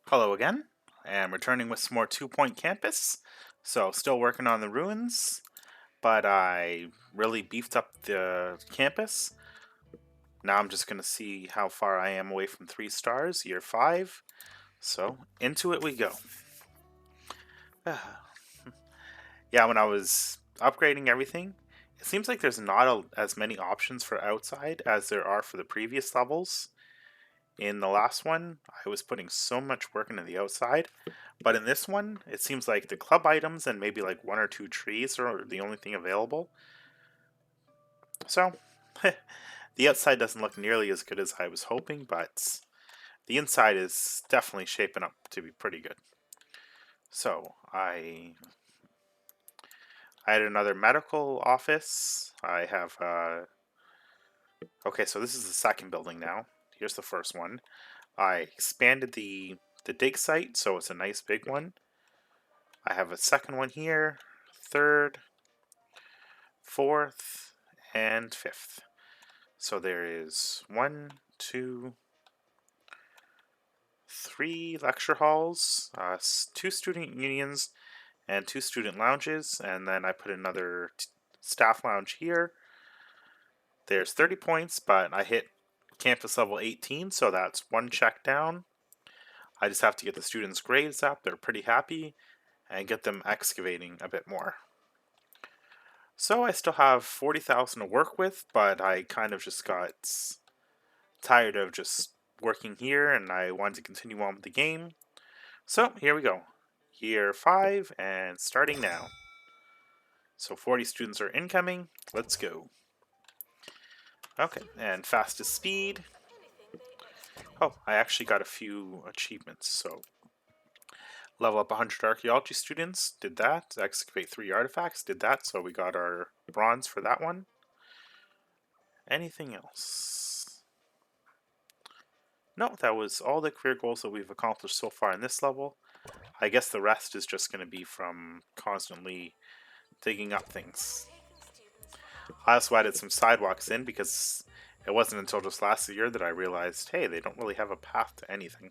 Hello again, and returning with some more 2 Point Campus. So, still working on the ruins, but I really beefed up the campus. Now I'm just going to see how far I am away from 3 stars, year 5. So, into it we go. Yeah, when I was upgrading everything, it seems like there's not as many options for outside as there are for the previous levels. In the last one, I was putting so much work into the outside, but in this one, it seems like the club items and maybe like 1 or 2 trees are the only thing available. So, the outside doesn't look nearly as good as I was hoping, but the inside is definitely shaping up to be pretty good. So, I had another medical office. I have okay, so this is the second building now. Here's the first one. I expanded the dig site, so it's a nice big one. I have a second one here, third, fourth, and fifth. So there is 3 lecture halls, 2 student unions, and 2 student lounges, and then I put another staff lounge here. There's 30 points, but I hit campus level 18, so that's 1 check down. I just have to get the students' grades up, they're pretty happy, and get them excavating a bit more. So I still have 40,000 to work with, but I kind of just got tired of just working here and I wanted to continue on with the game. So here we go. Year 5 and starting now. So 40 students are incoming. Let's go. Okay, and fastest speed. Oh, I actually got a few achievements. So level up 100 archaeology students, did that. Excavate 3 artifacts, did that. So we got our bronze for that one. Anything else? No, that was all the career goals that we've accomplished so far in this level. I guess the rest is just going to be from constantly digging up things. I also added some sidewalks in because it wasn't until just last year that I realized, hey, they don't really have a path to anything.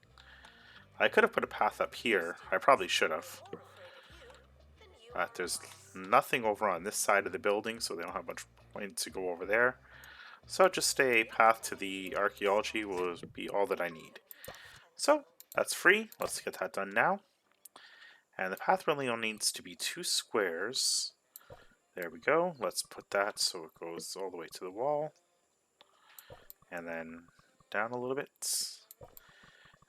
I could have put a path up here. I probably should have. But there's nothing over on this side of the building, so they don't have much point to go over there. So just a path to the archaeology will be all that I need. So that's free. Let's get that done now. And the path really only needs to be 2 squares. There we go. Let's put that so it goes all the way to the wall. And then down a little bit.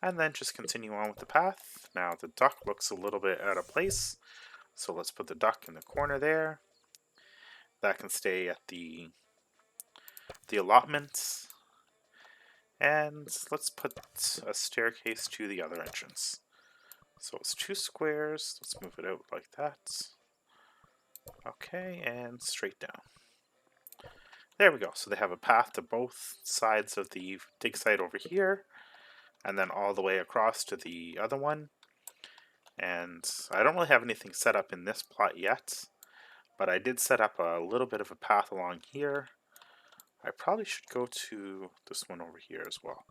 And then just continue on with the path. Now the duck looks a little bit out of place. So let's put the duck in the corner there. That can stay at the allotment. And let's put a staircase to the other entrance. So it's 2 squares. Let's move it out like that. Okay, and straight down. There we go. So they have a path to both sides of the dig site over here, and then all the way across to the other one. And I don't really have anything set up in this plot yet, but I did set up a little bit of a path along here. I probably should go to this one over here as well.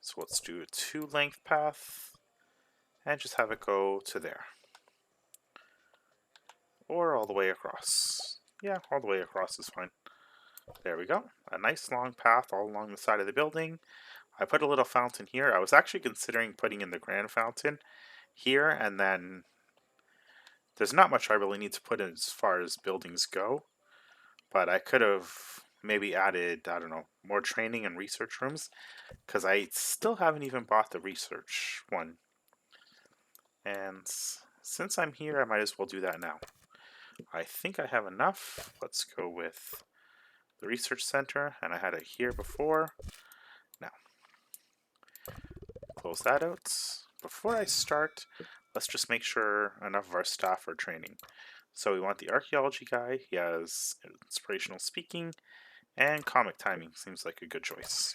So let's do a 2 length path, and just have it go to there. Or all the way across. Yeah, all the way across is fine. There we go. A nice long path all along the side of the building. I put a little fountain here. I was actually considering putting in the grand fountain here, and then there's not much I really need to put in as far as buildings go, but I could have maybe added, I don't know, more training and research rooms, because I still haven't even bought the research one. And since I'm here, I might as well do that now. I think I have enough. Let's go with the research center, and I had it here before. Now, close that out. Before I start, let's just make sure enough of our staff are training. So we want the archaeology guy. He has inspirational speaking, and comic timing seems like a good choice.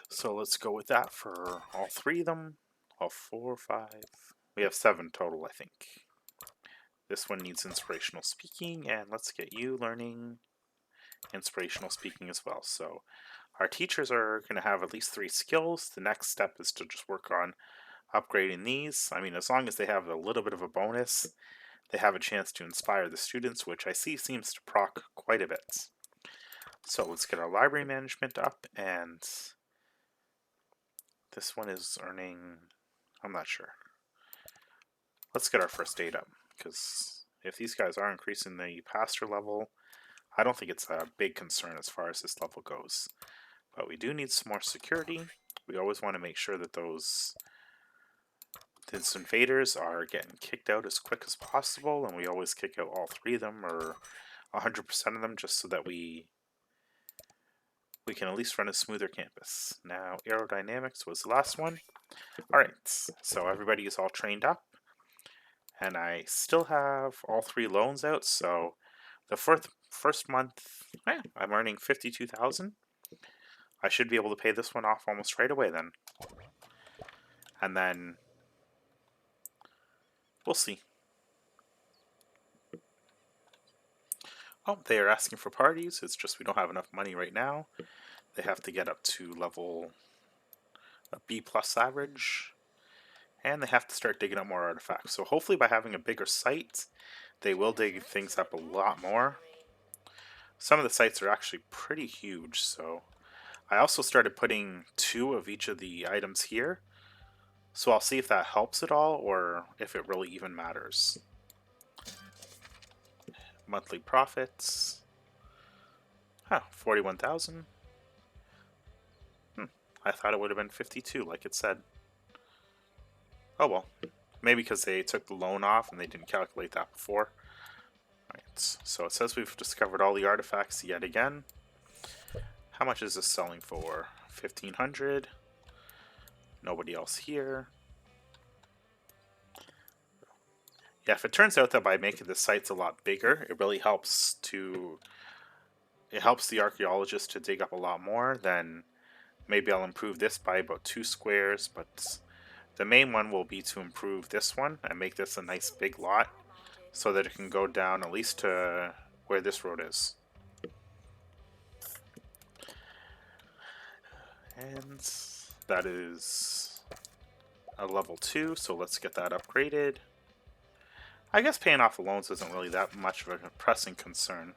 So let's go with that for all 3 of them. All 4, 5. We have 7 total, I think. This one needs inspirational speaking, and let's get you learning inspirational speaking as well. So Our teachers are going to have at least 3 skills. The next step is to just work on upgrading these. I mean, as long as they have a little bit of a bonus, they have a chance to inspire the students, which I see seems to proc quite a bit. So let's get our library management up, and this one is earning, I'm not sure. Let's get our first aid up, because if these guys are increasing the pastor level, I don't think it's a big concern as far as this level goes. But we do need some more security. We always want to make sure that those invaders are getting kicked out as quick as possible, and we always kick out all 3 of them, or 100% of them, just so that we can at least run a smoother campus. Now, aerodynamics was the last one. Alright, so everybody is all trained up, and I still have all 3 loans out, so the first month, I'm earning 52,000. I should be able to pay this one off almost right away then. And then we'll see. Oh, they are asking for parties. It's just we don't have enough money right now. They have to get up to level a B+ average. And they have to start digging up more artifacts. So hopefully by having a bigger site, they will dig things up a lot more. Some of the sites are actually pretty huge, so I also started putting 2 of each of the items here. So I'll see if that helps at all, or if it really even matters. Monthly profits. 41,000. I thought it would have been 52, like it said. Oh well. Maybe because they took the loan off and they didn't calculate that before. Alright, so it says we've discovered all the artifacts yet again. How much is this selling for? 1,500. Nobody else here. Yeah, if it turns out that by making the sites a lot bigger, it really helps the archaeologists to dig up a lot more, then maybe I'll improve this by about 2 squares, but the main one will be to improve this one and make this a nice big lot so that it can go down at least to where this road is. And that is a level 2, so let's get that upgraded. I guess paying off the loans isn't really that much of a pressing concern.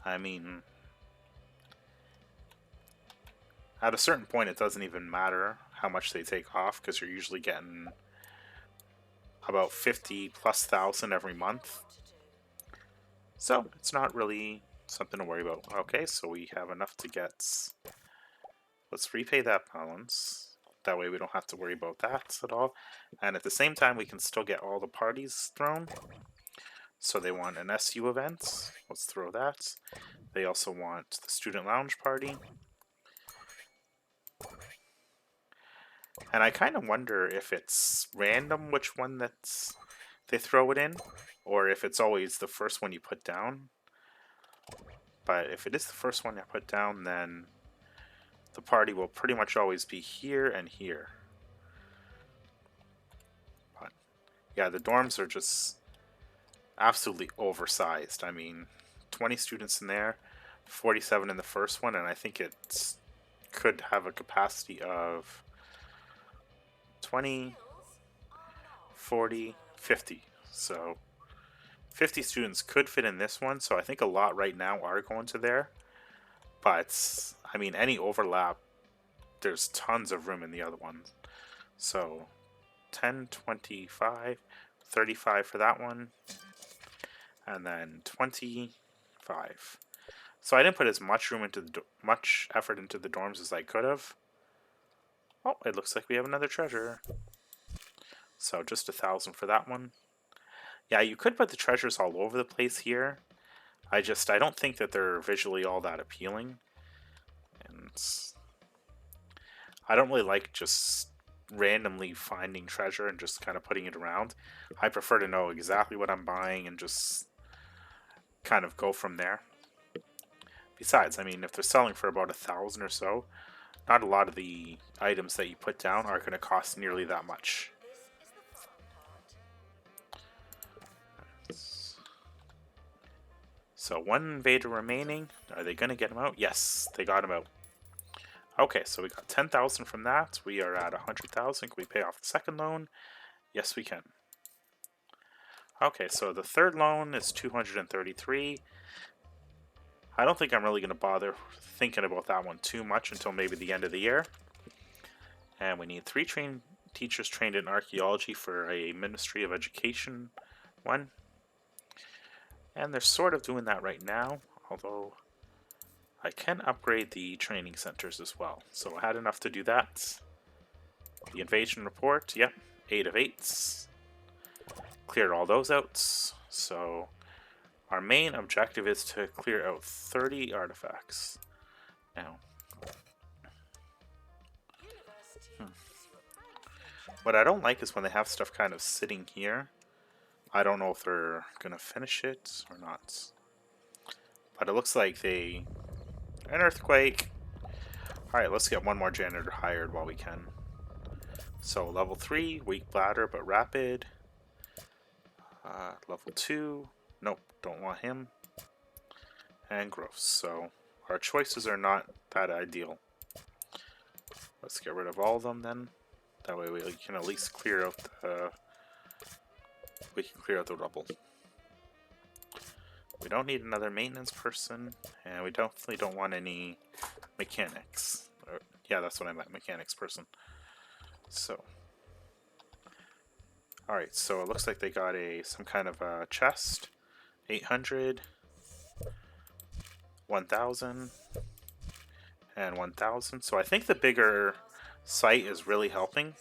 I mean, at a certain point it doesn't even matter how much they take off, because you're usually getting about 50,000+ every month. So it's not really something to worry about. Okay, so we have enough to get... Let's repay that balance. That way we don't have to worry about that at all. And at the same time, we can still get all the parties thrown. So they want an SU event. Let's throw that. They also want the student lounge party. And I kind of wonder if it's random which one they throw it in, or if it's always the first one you put down. But if it is the first one I put down, then the party will pretty much always be here and here. But yeah, the dorms are just absolutely oversized. I mean, 20 students in there, 47 in the first one, and I think it could have a capacity of 20, 40, 50. So 50 students could fit in this one, so I think a lot right now are going to there. But, I mean, any overlap, there's tons of room in the other one. So 10, 25, 35 for that one, and then 25. So I didn't put as much room into much effort into the dorms as I could have. Oh, it looks like we have another treasure. So just 1,000 for that one. Yeah, you could put the treasures all over the place here. I don't think that they're visually all that appealing. And I don't really like just randomly finding treasure and just kind of putting it around. I prefer to know exactly what I'm buying and just kind of go from there. Besides, I mean, if they're selling for about 1,000 or so, not a lot of the items that you put down are going to cost nearly that much. So 1 invader remaining. Are they going to get him out? Yes, they got him out. Okay, so we got 10,000 from that. We are at 100,000. Can we pay off the second loan? Yes, we can. Okay, so the third loan is 233. I don't think I'm really going to bother thinking about that one too much until maybe the end of the year. And we need 3 teachers trained in archaeology for a Ministry of Education one. And they're sort of doing that right now, although I can upgrade the training centers as well. So I had enough to do that. The invasion report, yep, 8 of 8s. Cleared all those out. So our main objective is to clear out 30 artifacts. Now, what I don't like is when they have stuff kind of sitting here. I don't know if they're gonna finish it or not. But it looks like an earthquake. Alright, let's get one more janitor hired while we can. So level 3, weak bladder but rapid. Level 2, nope, don't want him. And gross, so our choices are not that ideal. Let's get rid of all of them then. That way we can at least clear out the rubble. We don't need another maintenance person, and we definitely don't want any mechanics. Yeah, that's what I meant, mechanics person. So, alright, so it looks like they got some kind of a chest. 800, 1,000, and 1,000. So I think the bigger site is really helping.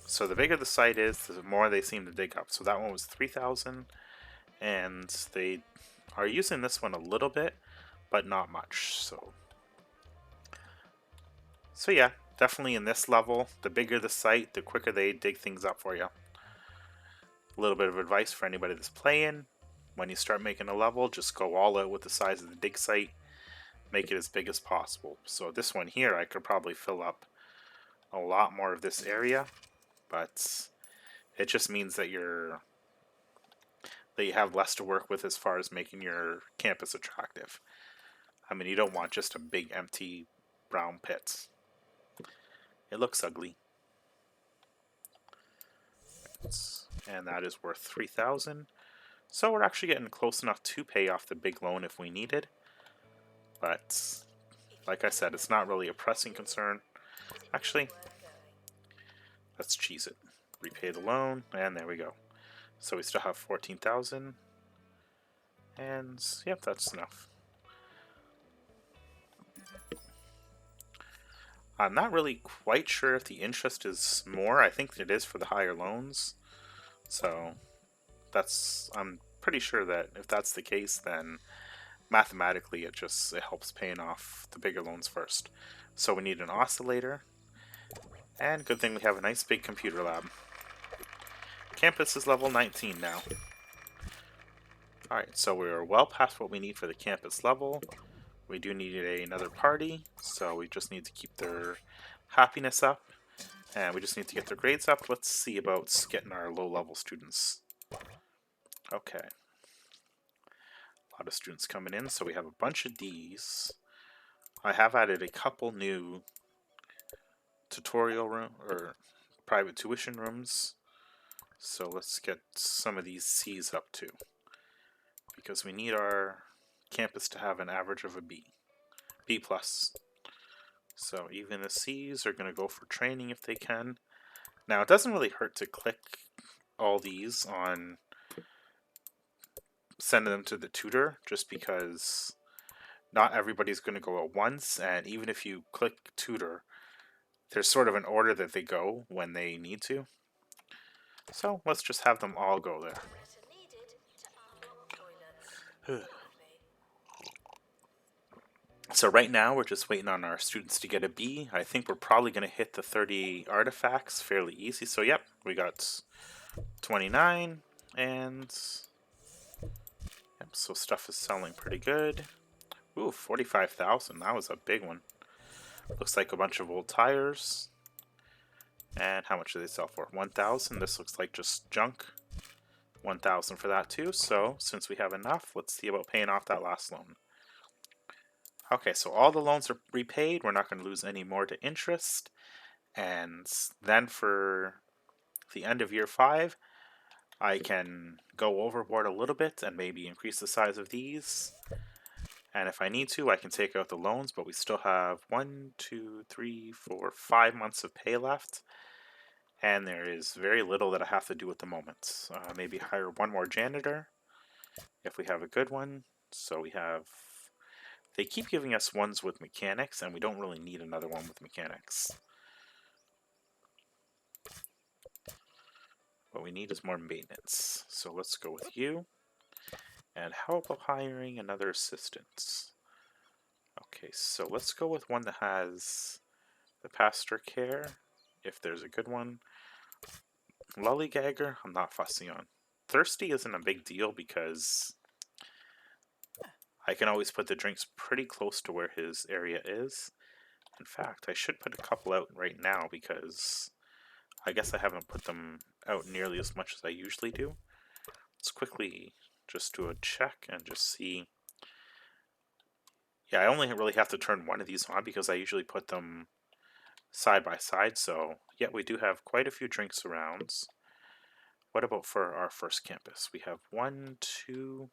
So the bigger the site is, the more they seem to dig up. So that one was 3,000, and they are using this one a little bit, but not much. So yeah, definitely in this level, the bigger the site, the quicker they dig things up for you. A little bit of advice for anybody that's playing: when you start making a level, just go all out with the size of the dig site. Make it as big as possible. So this one here, I could probably fill up a lot more of this area, but it just means that you have less to work with as far as making your campus attractive. I mean, you don't want just a big empty brown pit. It looks ugly. And that is worth 3,000. So we're actually getting close enough to pay off the big loan if we needed. But like I said, it's not really a pressing concern. Actually, let's cheese it. Repay the loan, and there we go. So we still have 14,000. And yep, that's enough. I'm not really quite sure if the interest is more. I think it is for the higher loans. So I'm pretty sure that if that's the case, then mathematically it helps paying off the bigger loans first. So we need an oscillator, and good thing we have a nice big computer lab. Campus is level 19 now. Alright, so we're well past what we need for the campus level. We do need another party, so we just need to keep their happiness up, and we just need to get their grades up. Let's see about getting our low-level students. Okay. A lot of students coming in, so we have a bunch of D's. I have added a couple new tutorial room or private tuition rooms. So let's get some of these C's up too, because we need our campus to have an average of a B+. So even the C's are going to go for training if they can. Now it doesn't really hurt to click all these on sending them to the tutor, just because not everybody's going to go at once, and even if you click tutor, there's sort of an order that they go when they need to. So let's just have them all go there. So right now we're just waiting on our students to get a B. I think we're probably going to hit the 30 artifacts fairly easy. So yep, we got 29, and yep, so stuff is selling pretty good. Ooh, 45,000, that was a big one. Looks like a bunch of old tires. And how much do they sell for? 1,000. This looks like just junk. 1,000 for that too. So since we have enough, let's see about paying off that last loan. Okay, so all the loans are repaid. We're not going to lose any more to interest. And then for the end of year 5, I can go overboard a little bit and maybe increase the size of these. And if I need to, I can take out the loans, but we still have 1, 2, 3, 4, 5 months of pay left. And there is very little that I have to do at the moment. Maybe hire one more janitor if we have a good one. So we have... They keep giving us ones with mechanics, and we don't really need another one with mechanics. What we need is more maintenance. So let's go with you. And how about hiring another assistant? Okay, so let's go with one that has the pastor care, if there's a good one. Lollygagger, I'm not fussy on. Thirsty isn't a big deal because I can always put the drinks pretty close to where his area is. In fact, I should put a couple out right now because I guess I haven't put them out nearly as much as I usually do. Let's quickly just do a check and just see. Yeah, I only really have to turn one of these on because I usually put them side by side. So, yeah, we do have quite a few drinks around. What about for our first campus? We have 1, 2.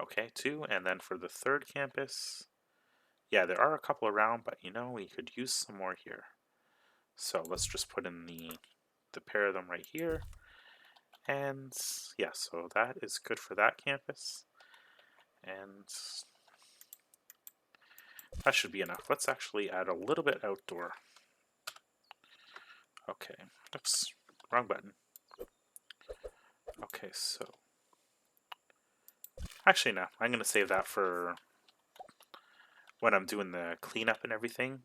Okay, 2. And then for the third campus, yeah, there are a couple around, but you know, we could use some more here. So let's just put in the pair of them right here. And yeah, so that is good for that campus. And that should be enough. Let's actually add a little bit outdoor. Okay, oops, wrong button. Okay, so actually no, I'm going to save that for when I'm doing the cleanup and everything.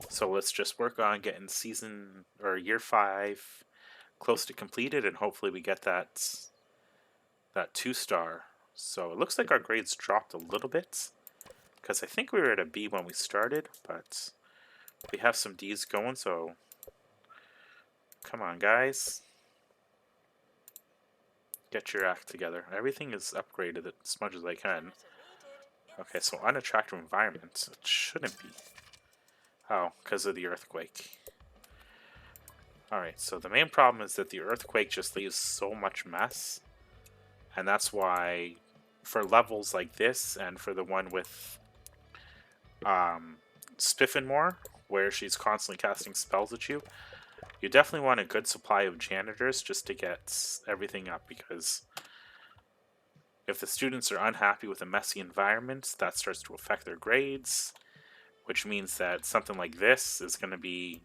So let's just work on getting season or year 5 close to completed, and hopefully we get that 2-star. So it looks like our grades dropped a little bit because I think we were at a B when we started, but we have some D's going, so come on guys, get your act together. Everything is upgraded as much as I can. Okay, so unattractive environment, it shouldn't be. Oh, because of the earthquake. Alright, so the main problem is that the earthquake just leaves so much mess, and that's why for levels like this and for the one with Spiffenmore, where she's constantly casting spells at you, you definitely want a good supply of janitors just to get everything up, because if the students are unhappy with a messy environment, that starts to affect their grades, which means that something like this is going to be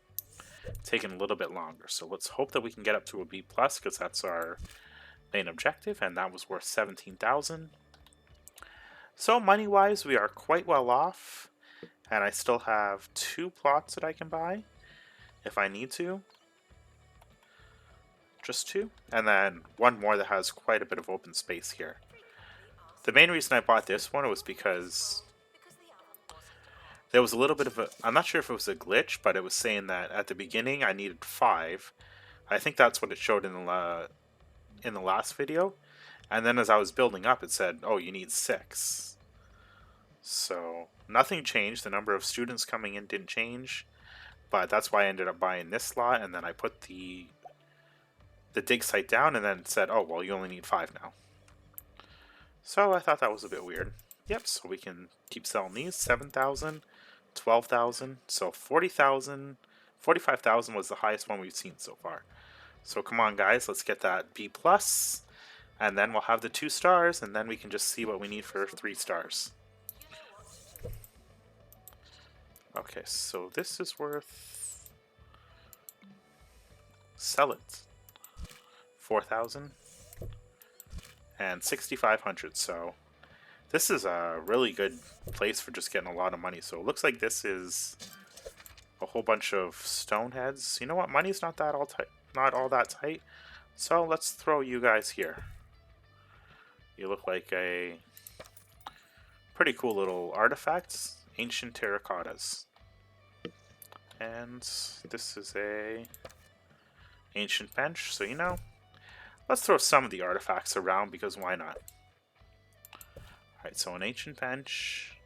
taking a little bit longer. So let's hope that we can get up to a B+, because that's our main objective, and that was worth 17,000. So money-wise, we are quite well off, and I still have 2 plots that I can buy if I need to. Just 2, and then one more that has quite a bit of open space here. The main reason I bought this one was because there was a little bit of a, I'm not sure if it was a glitch, but it was saying that at the beginning I needed 5. I think that's what it showed in the last video, and then as I was building up it said, oh, you need 6. So nothing changed. The number of students coming in didn't change, but that's why I ended up buying this slot, and then I put the dig site down and then said, oh, well, you only need 5 now. So I thought that was a bit weird. Yep, so we can keep selling these. 7,000, 12,000, so 40,000, 45,000 was the highest one we've seen so far. So come on, guys, let's get that B+, and then we'll have the 2 stars, and then we can just see what we need for 3 stars. Okay, so this is worth... Sell it. 4,000 and 6,500, so this is a really good place for just getting a lot of money. So it looks like this is a whole bunch of stone heads. You know what? Money's not all that tight. So let's throw you guys here. You look like a pretty cool little artifacts, ancient terracottas. And this is a ancient bench, so you know, let's throw some of the artifacts around because why not? Alright, so an ancient bench,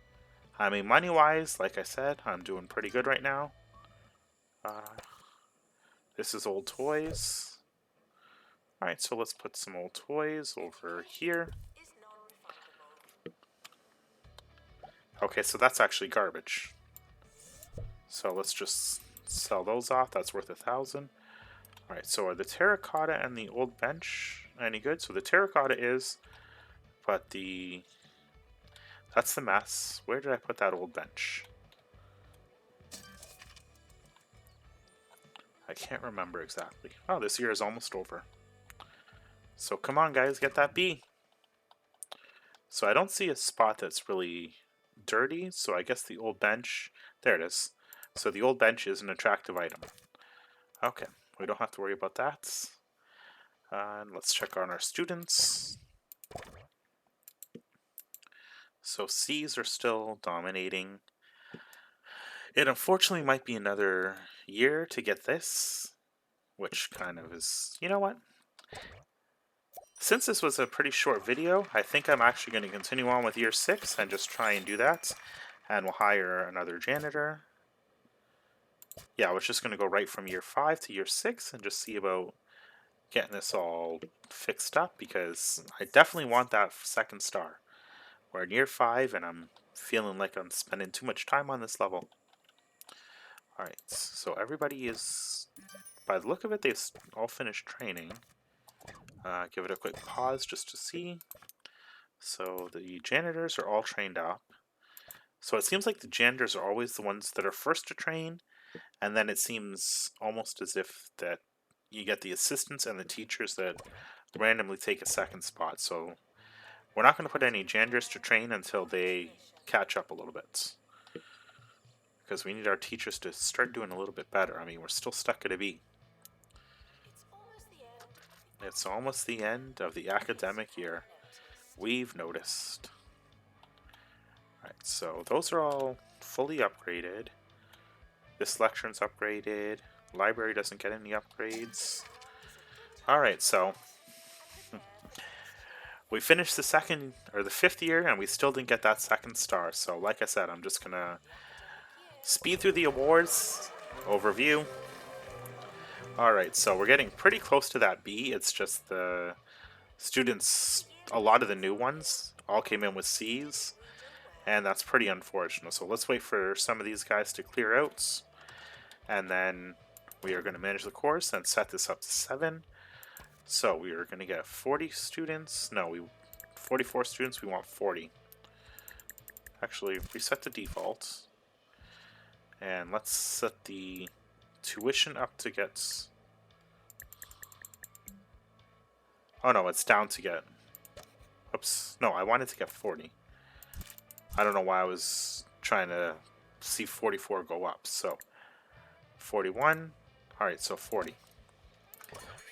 I mean, money-wise, like I said, I'm doing pretty good right now. This is old toys. Alright, so let's put some old toys over here. Okay, so that's actually garbage. So let's just sell those off. That's worth 1,000. Alright, so are the terracotta and the old bench any good? So the terracotta is, but that's the mess. Where did I put that old bench? I can't remember exactly. Oh, this year is almost over. So come on, guys, get that B. So I don't see a spot that's really dirty, so I guess the old bench, there it is. So the old bench is an attractive item. Okay, we don't have to worry about that. And let's check on our students. So C's are still dominating. It unfortunately might be another year to get this, which kind of is, you know what? Since this was a pretty short video, I think I'm actually going to continue on with year 6 and just try and do that. And we'll hire another janitor. Yeah, I was just going to go right from year 5 to year 6 and just see about getting this all fixed up, because I definitely want that second star. We're in year 5 and I'm feeling like I'm spending too much time on this level. Alright, so everybody is, by the look of it, they've all finished training. Give it a quick pause just to see. So the janitors are all trained up. So it seems like the janitors are always the ones that are first to train, and then it seems almost as if that you get the assistants and the teachers that randomly take a second spot. So we're not going to put any janitors to train until they catch up a little bit, because we need our teachers to start doing a little bit better. I mean, we're still stuck at a B. It's almost the end of the academic year. We've noticed. Alright, so those are all fully upgraded. This lection's upgraded. Library doesn't get any upgrades. Alright, so we finished the 5th year and we still didn't get that second star. So like I said, I'm just gonna speed through the awards overview. Alright, so we're getting pretty close to that B. It's just the students, a lot of the new ones, all came in with C's, and that's pretty unfortunate. So let's wait for some of these guys to clear out, and then we are going to manage the course and set this up to 7. So we are going to get 40 students. No, 44 students. We want 40. Actually, we set the default, and let's set the tuition up to get... Oh no, it's down to get... Oops. No, I wanted to get 40. I don't know why I was trying to see 44 go up. So 41. Alright, so 40.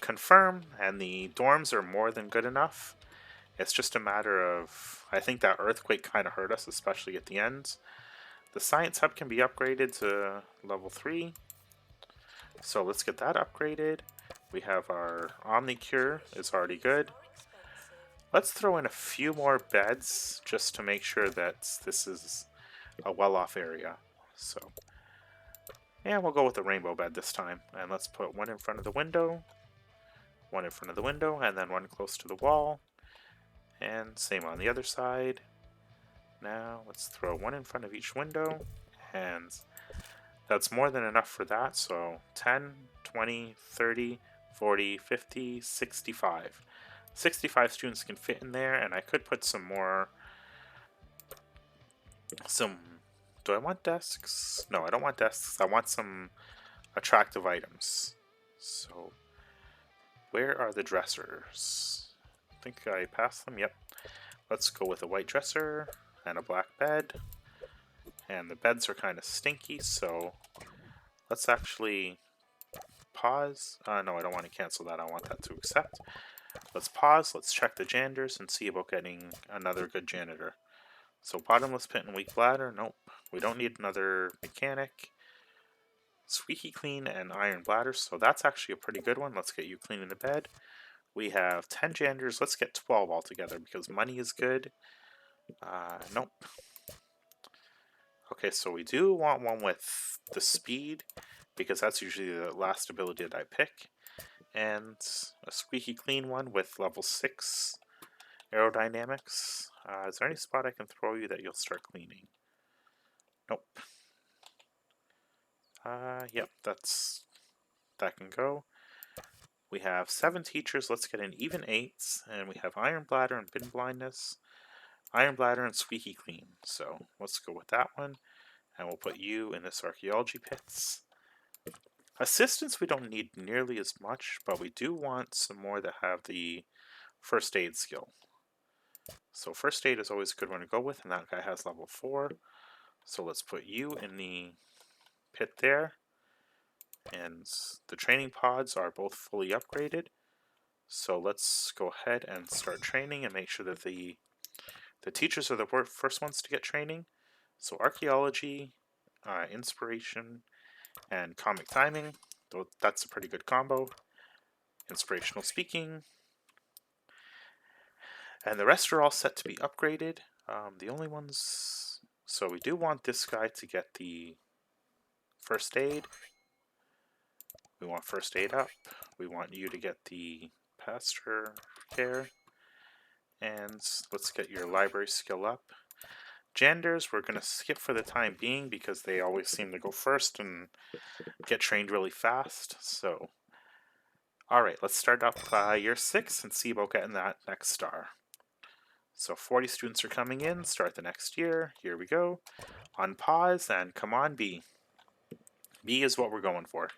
Confirm, and the dorms are more than good enough. It's just a matter of... I think that earthquake kind of hurt us, especially at the end. The science hub can be upgraded to level 3. So let's get that upgraded. We have our Omnicure, it's already good. Let's throw in a few more beds just to make sure that this is a well-off area. So, yeah, we'll go with the rainbow bed this time. And let's put one in front of the window, one in front of the window, and then one close to the wall. And same on the other side. Now, let's throw one in front of each window, and that's more than enough for that. So 10, 20, 30, 40, 50, 65. 65 students can fit in there, and I could put some more... Do I want desks? No, I don't want desks. I want some attractive items. So, where are the dressers? I think I passed them. Yep. Let's go with a white dresser and a black bed. And the beds are kind of stinky, so let's actually pause. No, I don't want to cancel that. I want that to accept. Let's pause. Let's check the janitors and see about getting another good janitor. So bottomless pit and weak bladder. Nope. We don't need another mechanic. Squeaky clean and iron bladder. So that's actually a pretty good one. Let's get you cleaning the bed. We have 10 janitors. Let's get 12 altogether because money is good. Nope. Okay, so we do want one with the speed, because that's usually the last ability that I pick. And a squeaky clean one with level 6 aerodynamics. Is there any spot I can throw you that you'll start cleaning? Nope. Yep, that can go. We have 7 teachers. Let's get an even 8s, and we have Iron Bladder and Bin Blindness, Iron Bladder and Squeaky Clean. So let's go with that one, and we'll put you in this Archaeology Pits. Assistants we don't need nearly as much, but we do want some more that have the first aid skill. So first aid is always a good one to go with, and that guy has level 4. So let's put you in the pit there. And the training pods are both fully upgraded. So let's go ahead and start training and make sure that the teachers are the first ones to get training. So archaeology, inspiration, and comic timing. That's a pretty good combo. Inspirational speaking. And the rest are all set to be upgraded. The only ones... So we do want this guy to get the first aid. We want first aid up. We want you to get the pastor care. And let's get your library skill up. Genders we're going to skip for the time being because they always seem to go first and get trained really fast. So, alright, let's start up year 6 and see about getting that next star. So 40 students are coming in, start the next year. Here we go. On pause and come on B. B is what we're going for.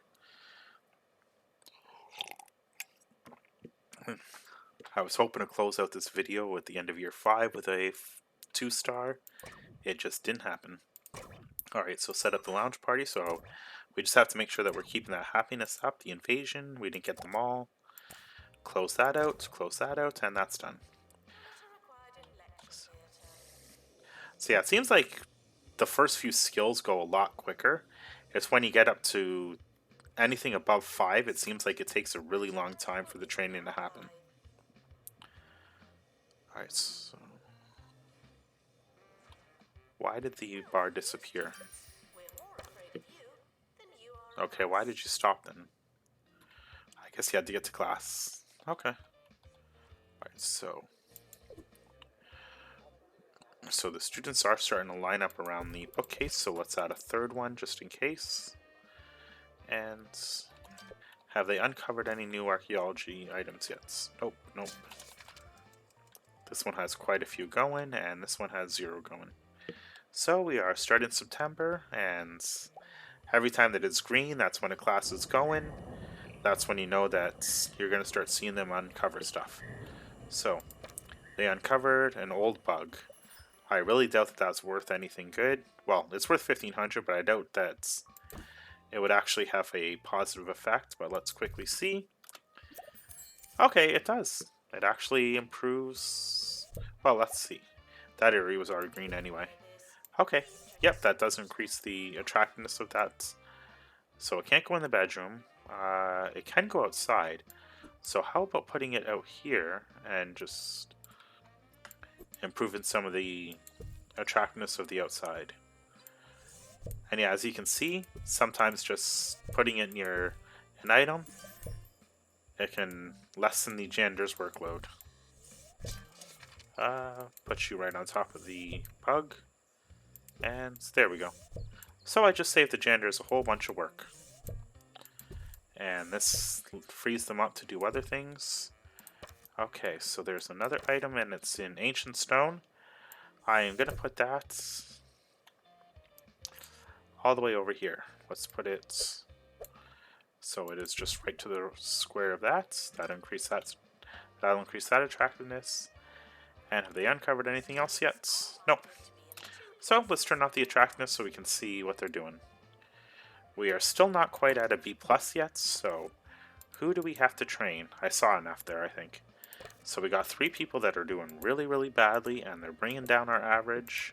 I was hoping to close out this video at the end of year 5 with a 2-star. It just didn't happen. Alright, so set up the lounge party. So we just have to make sure that we're keeping that happiness up. The invasion, we didn't get them all. Close that out, and that's done. So yeah, it seems like the first few skills go a lot quicker. It's when you get up to anything above 5, it seems like it takes a really long time for the training to happen. Alright, so... Why did the bar disappear? Okay, why did you stop then? I guess you had to get to class. Okay. Alright, so the students are starting to line up around the bookcase, so let's add a third one just in case. And have they uncovered any new archaeology items yet? Nope, nope. This one has quite a few going, and this one has 0 going. So we are starting September, and every time that it's green, that's when a class is going. That's when you know that you're going to start seeing them uncover stuff. So, they uncovered an old bug. I really doubt that that's worth anything good. Well, it's worth 1,500, but I doubt that it would actually have a positive effect, but let's quickly see. Okay, it does. It actually improves... Well, let's see. That area was already green anyway. Okay, yep, that does increase the attractiveness of that. So it can't go in the bedroom. It can go outside. So how about putting it out here and just improving some of the attractiveness of the outside. And yeah, as you can see, sometimes just putting it near an item, it can lessen the jander's workload. Put you right on top of the pug. And there we go. So I just saved the janders a whole bunch of work. And this frees them up to do other things. Okay, so there's another item and it's in ancient stone. I am going to put that all the way over here. Let's put it so it is just right to the square of that. That'll increase that attractiveness. And have they uncovered anything else yet? Nope. So let's turn off the attractiveness so we can see what they're doing. We are still not quite at a B+ yet, so who do we have to train? I saw enough there, I think. So we got 3 people that are doing really, really badly, and they're bringing down our average.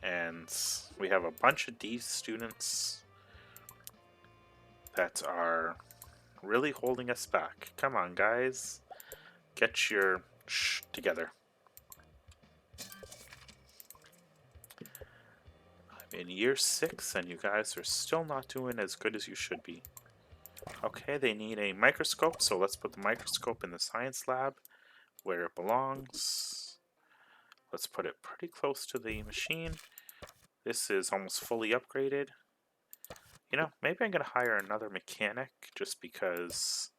And we have a bunch of D students that are really holding us back. Come on, guys. Get your shh together. in year 6, and you guys are still not doing as good as you should be. Okay, they need a microscope, so let's put the microscope in the science lab where it belongs. Let's put it pretty close to the machine. This is almost fully upgraded. You know, maybe I'm going to hire another mechanic just because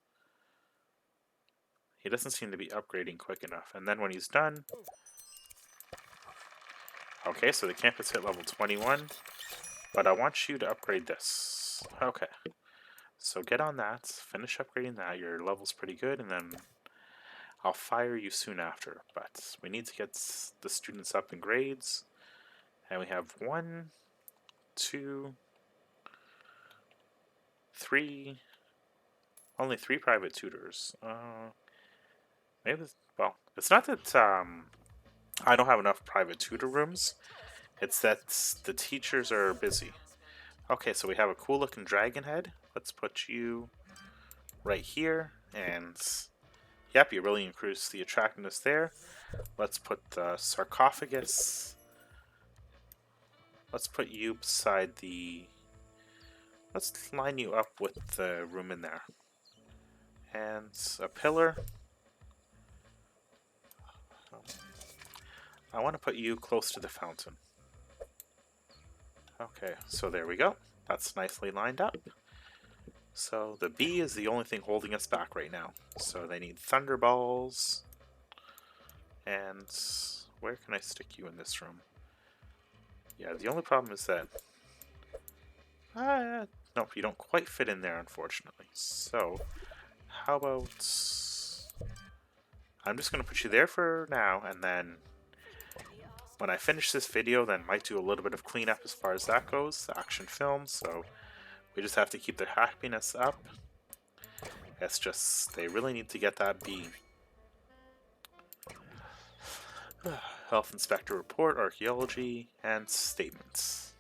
he doesn't seem to be upgrading quick enough. And then when he's done... Okay, so the campus hit level 21, but I want you to upgrade this. Okay, so get on that, finish upgrading that. Your level's pretty good, and then I'll fire you soon after. But we need to get the students up in grades. And we have 1, 2, 3, only 3 private tutors. Maybe, well, it's not that I don't have enough private tutor rooms. It's that the teachers are busy. Okay, so we have a cool looking dragon head. Let's put you right here. And yep, you really increase the attractiveness there. Let's put the sarcophagus. Let's put you beside the... Let's line you up with the room in there. And a pillar. I want to put you close to the fountain. Okay, so there we go. That's nicely lined up. So the bee is the only thing holding us back right now. So they need thunderballs. And where can I stick you in this room? Yeah, the only problem is that... nope, you don't quite fit in there, unfortunately. So, how about... I'm just going to put you there for now, and then when I finish this video, then might do a little bit of cleanup as far as that goes, action film, so we just have to keep their happiness up. It's just, they really need to get that B. Health Inspector Report, Archaeology, and Statements.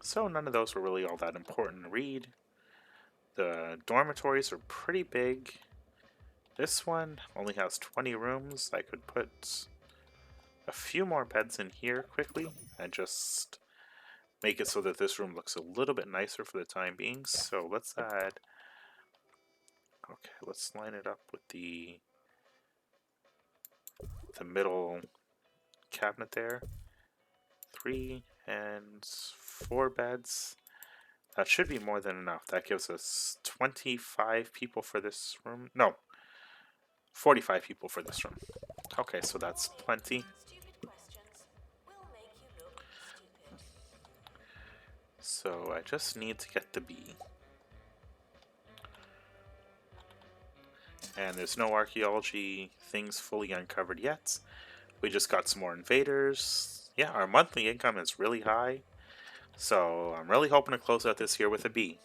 So none of those were really all that important to read. The dormitories are pretty big. This one only has 20 rooms. I could put a few more beds in here quickly and just make it so that this room looks a little bit nicer for the time being. So let's add... Okay, let's line it up with the middle cabinet there. 3 and 4 beds. That should be more than enough. That gives us 25 people for this room. No, 45 people for this room. Okay, so that's plenty. So I just need to get the bee. And there's no archaeology things fully uncovered yet. We just got some more invaders. Yeah, our monthly income is really high. So I'm really hoping to close out this year with a B.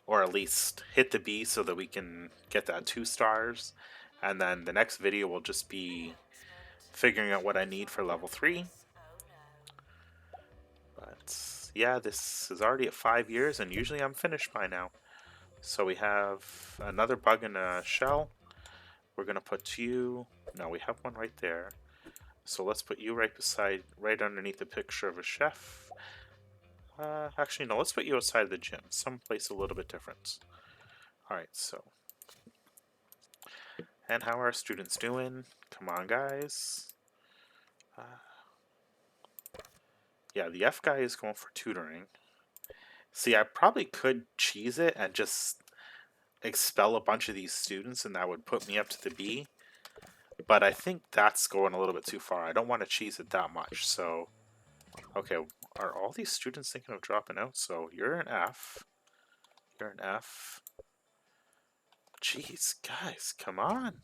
Or at least hit the B so that we can get that 2 stars. And then the next video will just be figuring out what I need for level 3. But yeah, this is already at 5 years and usually I'm finished by now. So we have another bug in a shell. We're going to put you... No, we have one right there. So let's put you right underneath the picture of a chef. Actually, no, let's put you outside the gym. Someplace a little bit different. Alright, so. And how are our students doing? Come on, guys. Yeah, the F guy is going for tutoring. See, I probably could cheese it and just expel a bunch of these students and that would put me up to the B. But I think that's going a little bit too far. I don't want to cheese it that much, so... Okay, are all these students thinking of dropping out? So you're an F. You're an F. Jeez, guys, come on.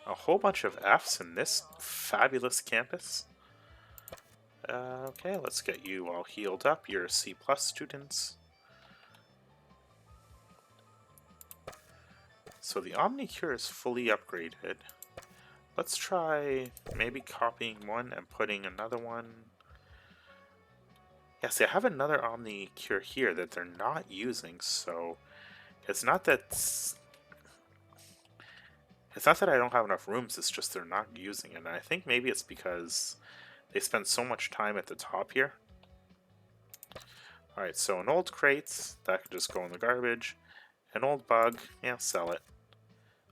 A whole bunch of Fs in this fabulous campus. Okay, let's get you all healed up. You're C+ students. So the Omnicure is fully upgraded. Let's try maybe copying one and putting another one. Yeah, see, I have another Omnicure here that they're not using, so it's not that I don't have enough rooms, it's just they're not using it. And I think maybe it's because They spend so much time at the top here. Alright, so an old crate, that could just go in the garbage. An old bug, yeah, sell it.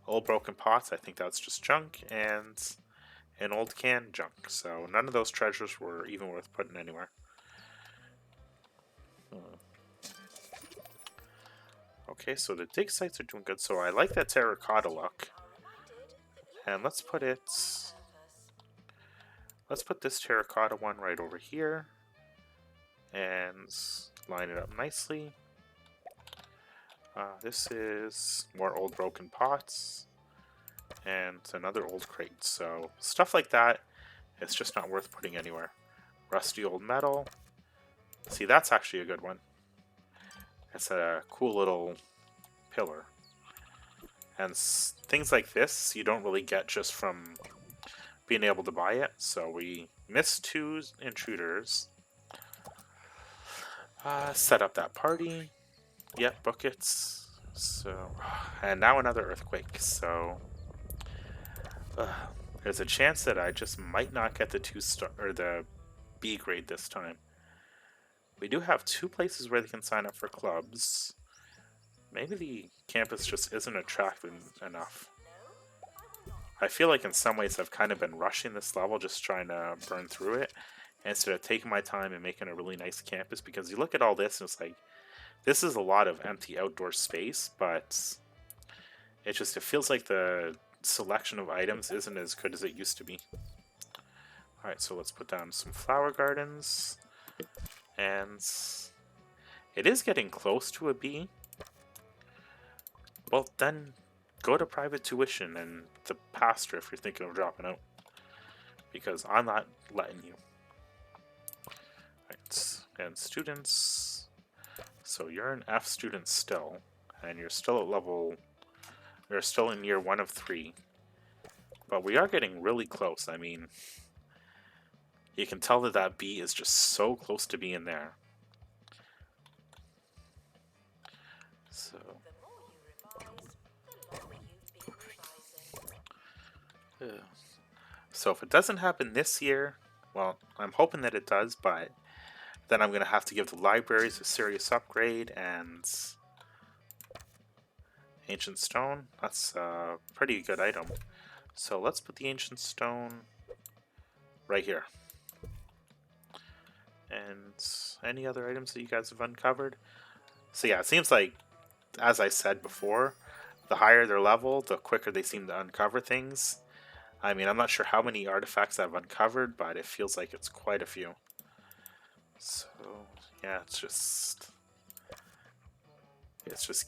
Old broken pots, I think that's just junk. And an old can, junk. So none of those treasures were even worth putting anywhere. Okay, so the dig sites are doing good. So I like that terracotta look. And let's put this terracotta one right over here. And line it up nicely. This is more old broken pots. And another old crate. So stuff like that, it's just not worth putting anywhere. Rusty old metal. See, that's actually a good one. It's a cool little pillar. And things like this, you don't really get just from being able to buy it. So we missed 2 intruders. Set up that party. Yep, book it. So, and now another earthquake. So, there's a chance that I just might not get the 2-star or the B grade this time. We do have 2 places where they can sign up for clubs. Maybe the campus just isn't attractive enough. I feel like in some ways I've kind of been rushing this level, just trying to burn through it, instead of taking my time and making a really nice campus, because you look at all this and it's like, this is a lot of empty outdoor space, but it feels like the selection of items isn't as good as it used to be. Alright, so let's put down some flower gardens. And it is getting close to a B. Well, then go to private tuition and the pastor if you're thinking of dropping out. Because I'm not letting you. Alright, and students. So you're an F student still. And you're still at level... You're still in year 1 of 3. But we are getting really close. I mean... You can tell that B is just so close to being there. So... So if it doesn't happen this year, well, I'm hoping that it does, but then I'm going to have to give the libraries a serious upgrade, and Ancient Stone, that's a pretty good item. So let's put the Ancient Stone right here. And any other items that you guys have uncovered? So yeah, it seems like, as I said before, the higher their level, the quicker they seem to uncover things. I mean, I'm not sure how many artifacts I've uncovered, but it feels like it's quite a few. So, yeah, it's just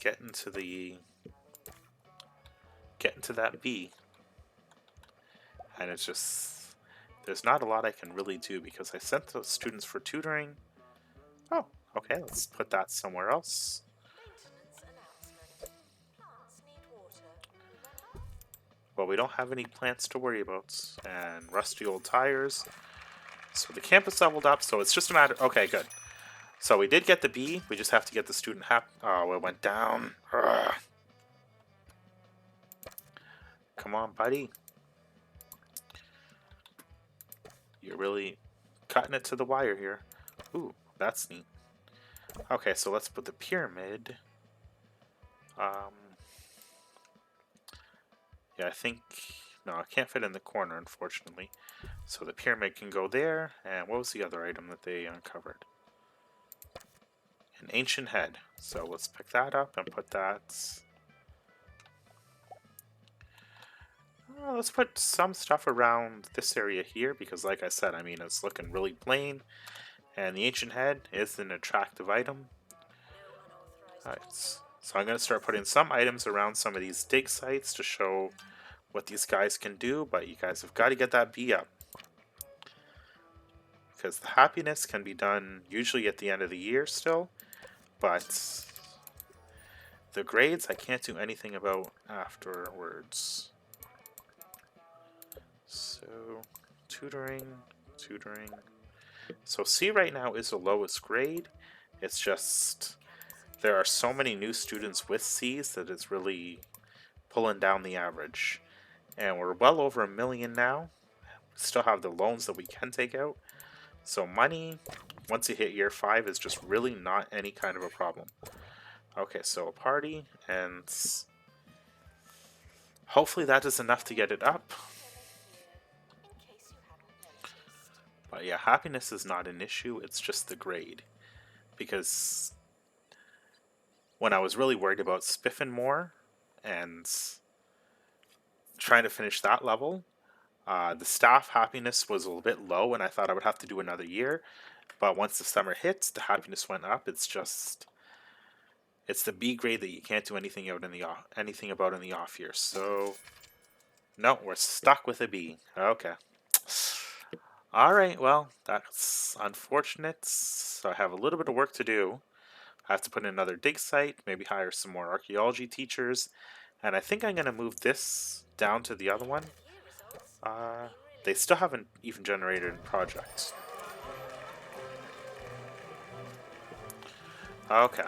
getting to that B. And it's just, there's not a lot I can really do because I sent those students for tutoring. Oh, okay, let's put that somewhere else. Well, we don't have any plants to worry about, and rusty old tires. So the campus leveled up, so it's just a matter... Okay, good. So we did get the B, we just have to get the student Oh, it went down. Ugh. Come on, buddy. You're really cutting it to the wire here. Ooh, that's neat. Okay, so let's put the pyramid... Yeah, I think... No, I can't fit in the corner, unfortunately. So the pyramid can go there. And what was the other item that they uncovered? An ancient head. So let's pick that up and put that... let's put some stuff around this area here, because like I said, I mean, it's looking really plain. And the ancient head is an attractive item. Alright, so I'm going to start putting some items around some of these dig sites to show what these guys can do, but you guys have got to get that B up. Because the happiness can be done usually at the end of the year still, but the grades I can't do anything about afterwards. So, tutoring. So C right now is the lowest grade. It's just, there are so many new students with C's that it's really pulling down the average. And we're well over 1 million now. still have the loans that we can take out. So money, once you hit year 5, is just really not any kind of a problem. Okay, so a party, and hopefully that is enough to get it up. But yeah, happiness is not an issue, it's just the grade. Because when I was really worried about spiffing more and trying to finish that level, the staff happiness was a little bit low, and I thought I would have to do another year. But once the summer hits, the happiness went up. It's the B grade that you can't do anything about in the off year. So no, we're stuck with a B. Okay. All right. Well, that's unfortunate. So I have a little bit of work to do. I have to put in another dig site, maybe hire some more archaeology teachers, and I think I'm gonna move this down to the other one. Uh, they still haven't even generated a project. Okay.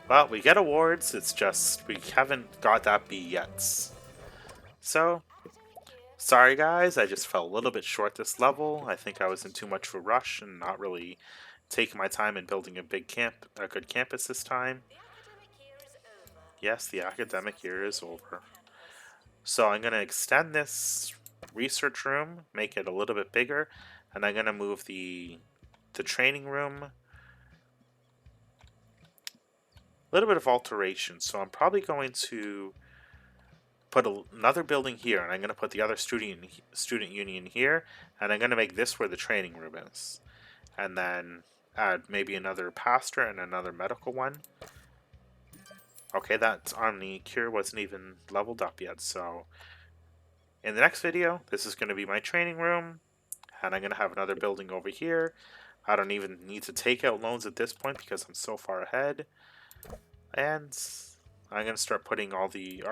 Well, we get awards, it's just we haven't got that B yet. So, sorry guys, I just fell a little bit short this level. I think I was in too much of a rush and not really taking my time in building a good campus this time. Yes, the academic year is over. So I'm going to extend this research room, make it a little bit bigger, and I'm going to move the training room. A little bit of alteration, so I'm probably going to put another building here, and I'm going to put the other student union here, and I'm going to make this where the training room is, and then add maybe another pastor and another medical one. Okay, that Omni Cure wasn't even leveled up yet, so in the next video, this is going to be my training room, and I'm going to have another building over here. I don't even need to take out loans at this point because I'm so far ahead. And I'm going to start putting all the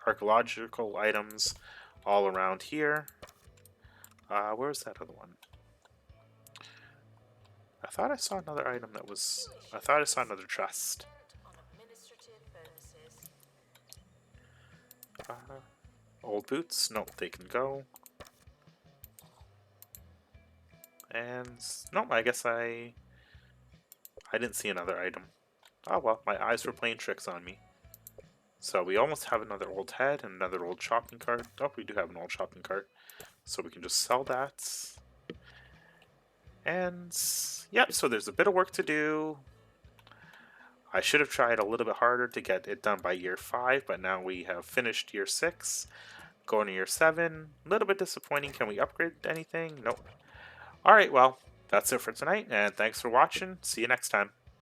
archaeological items all around here. Where's that other one? I thought I saw another item that was... I thought I saw another chest. Old boots? Nope, they can go. And... Nope, I guess I didn't see another item. Oh well, my eyes were playing tricks on me. So we almost have another old head and another old shopping cart. Oh, we do have an old shopping cart. So we can just sell that. And yep, so there's a bit of work to do. I should have tried a little bit harder to get it done by year 5, but now we have finished year 6. Going to year 7. A little bit disappointing. Can we upgrade anything? Nope. Alright, well, that's it for tonight, and thanks for watching. See you next time.